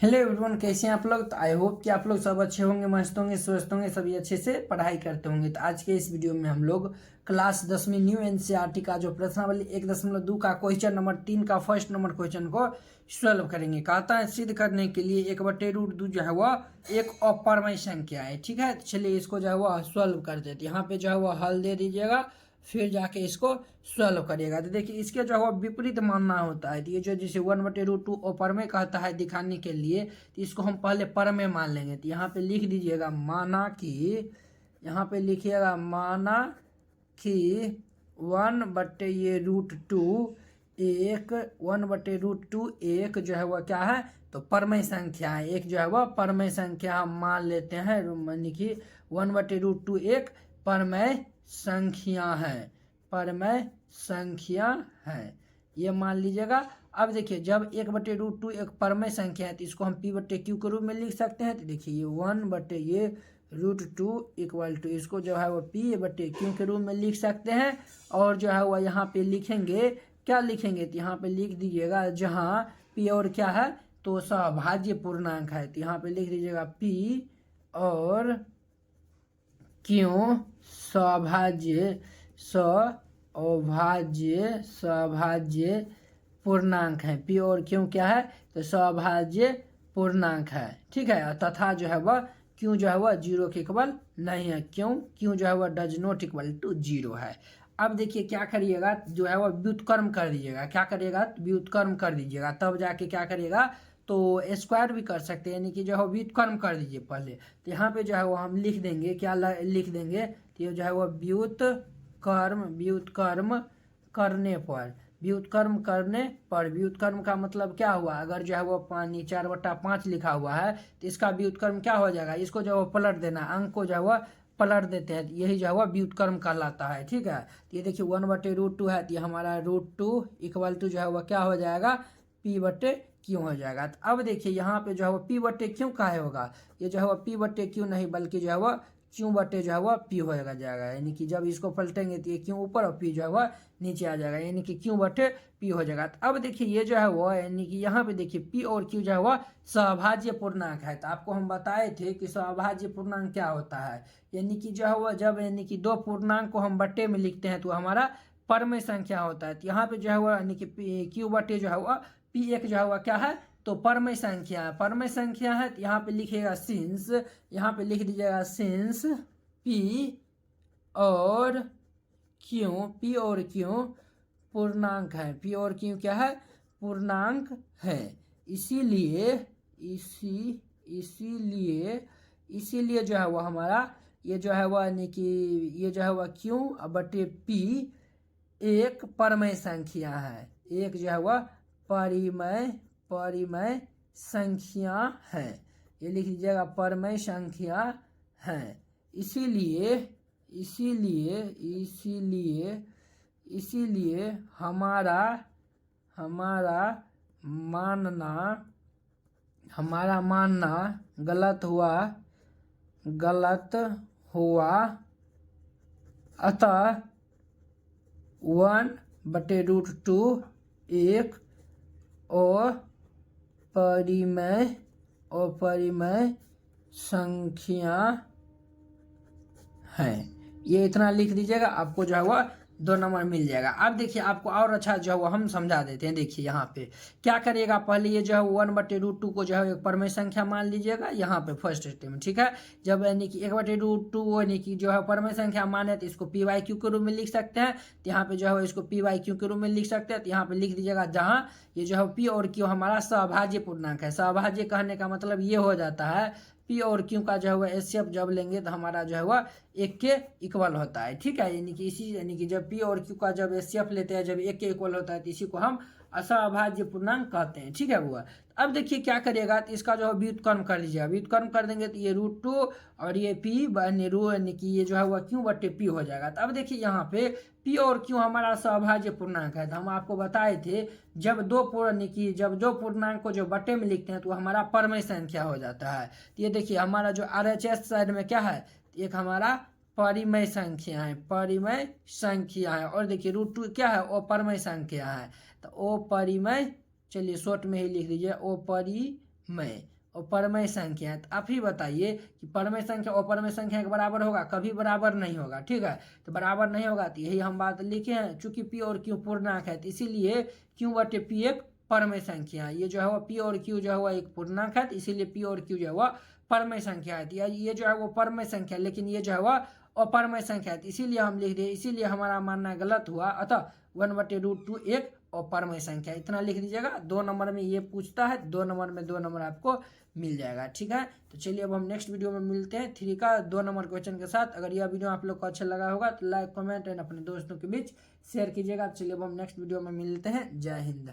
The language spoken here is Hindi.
हेलो एवरीवन, कैसे हैं आप लोग। तो आई होप कि आप लोग सब अच्छे होंगे, मस्त होंगे, स्वस्थ होंगे, सभी अच्छे से पढ़ाई करते होंगे। तो आज के इस वीडियो में हम लोग क्लास 10वीं न्यू एनसीईआरटी का जो प्रश्नावली 1.2 का क्वेश्चन नंबर 3 का फर्स्ट नंबर क्वेश्चन को सॉल्व करेंगे। कहता है सिद्ध करने के लिए 1/√2 जो है वह एक अपरमय संख्या है। ठीक है, चलिए इसको जो है वह सॉल्व कर देते। यहाँ पे जो है वह हल दे दीजिएगा, फिर जाके इसको सॉल्व करिएगा। तो देखिए इसके जो है विपरीत मानना होता है। तो ये जो जैसे 1/√2 अपर में कहता है दिखाने के लिए, तो इसको हम पहले पर में मान लेंगे। तो यहाँ पे लिख दीजिएगा माना कि, यहाँ पे लिखिएगा माना कि 1/√2 एक 1/√2 एक जो है वह क्या है, तो परमय संख्या है। एक जो है वह परमय संख्या हम मान लेते हैं, यानी कि 1/√2 एक परमय संख्या है, परमय संख्या है, ये मान लीजिएगा। अब देखिए जब 1/√2 एक परमय संख्या है तो इसको हम p/q के रूप में लिख सकते हैं। तो देखिए ये 1/√2 इक्वल टू इसको जो है वो p/q के रूप में लिख सकते हैं। और जो है वह यहाँ पे लिखेंगे, क्या लिखेंगे, तो यहाँ पे लिख दीजिएगा जहाँ p और क्या है, तो सभाज्य पूर्णांक है। तो यहाँ पे लिख दीजिएगा p और क्यों सभाज्य पूर्णांक है। पी और क्यों क्या है, तो सभाज्य पूर्णांक है। ठीक है, तथा जो है वह क्यों जो है वह 0 के इक्वल नहीं है। क्यों जो है वह डज नॉट इक्वल टू 0 है। अब देखिए क्या करिएगा, जो है वह व्युत्क्रम कर दीजिएगा। क्या करिएगा, व्युत्क्रम कर दीजिएगा, तब जाके क्या करिएगा, तो स्क्वायर भी कर सकते हैं, यानी कि जो है व्युत्क्रम कर दीजिए पहले। तो यहाँ पे जो है वो हम लिख देंगे, क्या लिख देंगे, तो ये जो है वो व्युत्क्रम व्युत्क्रम का मतलब क्या हुआ, अगर जो है वो 4/5 लिखा हुआ है तो इसका व्युत्क्रम क्या हो जाएगा, इसको जो है वो पलट देना, अंक को जो है वो पलट देते हैं, यही जो है वो व्युत्क्रम कहलाता है। ठीक है, तो ये देखिए 1/√2 है, तो ये हमारा √2 इक्वल टू जो है वो क्या हो जाएगा, p/q हो जाएगा। तो अब देखिए यहाँ पे जो है वो p/q का होगा, ये जो है वो p/q नहीं बल्कि जो है वो q/, जो है वह p हो जाएगा। यानी कि जब इसको पलटेंगे तो ये q ऊपर और p जो है वह नीचे आ जाएगा, यानी कि q/p हो जाएगा। तो अब देखिए ये जो है वह, यानी कि यहाँ पे देखिए p और q जो है वह सभाज्य पूर्णांक है। तो आपको हम बताए थे कि सभाज्य पूर्णांक क्या होता है, यानी कि जो है वह जब यानी कि दो पूर्णांक को हम बट्टे में लिखते हैं तो हमारा परमय संख्या होता है। तो यहाँ पे जो है वह यानी कि q/, जो है वह p1 जो है वह क्या है, तो परमय संख्या है, परमय संख्या है। तो यहाँ पे लिखिएगा सिंस, यहाँ पे लिख दीजिएगा सिंस p और q पूर्णांक है, p और q क्या है, पूर्णांक है। इसीलिए जो है वह हमारा ये जो है वह यानी कि ये जो है वह q/p एक परमय संख्या है, एक जो है वह परिमय संख्या है, ये लिख लीजिएगा परमय संख्या है। इसीलिए हमारा मानना गलत हुआ, अतः 1/√2 एक अपरिमेय संख्या है। ये इतना लिख दीजिएगा, आपको जो है वह 2 नंबर मिल जाएगा। अब देखिए आपको और अच्छा जो है वो हम समझा देते हैं। देखिए यहाँ पे क्या करिएगा, पहले ये जो है 1/√2 को जो है एक परमय संख्या मान लीजिएगा यहाँ पे फर्स्ट स्टेप में। ठीक है, जब यानी कि 1/√2 यानी कि जो है परमय संख्या माने तो इसको p/q के रूप में लिख सकते हैं। तो यहाँ पे जो है इसको p/q के रूप में लिख सकते हैं। तो यहाँ पे लिख दीजिएगा जहाँ ये जो है p और q हमारा सभाज्य पूर्णांक है। सभाज्य कहने का मतलब ये हो जाता है p और q का जो है वह एचसीएफ जब लेंगे तो हमारा जो है वह 1 के इक्वल होता है। ठीक है, यानी कि यानी कि जब p और q का जब एचसीएफ लेते हैं, जब 1 के इक्वल होता है तो इसी को हम असहभाज्य पूर्णांक कहते हैं। ठीक है बुआ, अब देखिए क्या करिएगा, तो इसका जो है व्युत्क्रम कर लीजिएगा। व्युत्क्रम कर देंगे तो ये √2 और ये p यानी कि ये जो है वह q/p हो जाएगा। तो अब देखिए यहाँ पे p और q हमारा सभाज्य पूर्णांक है। तो हम आपको बताए थे जब दो पूर्णांक को जो बट्टे में लिखते हैं तो हमारा परमय संख्या हो जाता है। तो ये देखिए हमारा जो RHS साइड में क्या है, एक हमारा परिमेय संख्या है, और देखिए √2 क्या है, अपरिमेय संख्या है। तो अपरिमेय, चलिए शॉर्ट में ही लिख लीजिए, अपरिमेय में और परमेय संख्या है। तो आप ही बताइए कि परमेय संख्या अपरमेय संख्या के बराबर होगा? कभी बराबर नहीं होगा। ठीक है, तो बराबर नहीं होगा, तो यही हम बात लिखे हैं। चूंकि पी और क्यू पूर्णांक है, तो इसीलिए क्यू बटे पी एक परमेय संख्या है। ये जो है वो पी और क्यू जो है वो एक पूर्णांक है, तो इसीलिए पी और क्यू जो है वो परमेय संख्या है। ये जो है वो परमेय संख्या, लेकिन ये जो है वो अपरमेय संख्या है, इसीलिए हम लिख दिए। इसीलिए हमारा मानना गलत हुआ। अतः 1/√2 एक अपरमेय संख्या, इतना लिख दीजिएगा। 2 नंबर में ये पूछता है, 2 नंबर में 2 नंबर आपको मिल जाएगा। ठीक है, तो चलिए अब हम नेक्स्ट वीडियो में मिलते हैं 3 का 2 नंबर क्वेश्चन के साथ। अगर यह वीडियो आप लोग को अच्छा लगा होगा तो लाइक, कमेंट एंड अपने दोस्तों के बीच शेयर कीजिएगा। चलिए अब हम नेक्स्ट वीडियो में मिलते हैं। जय हिंद।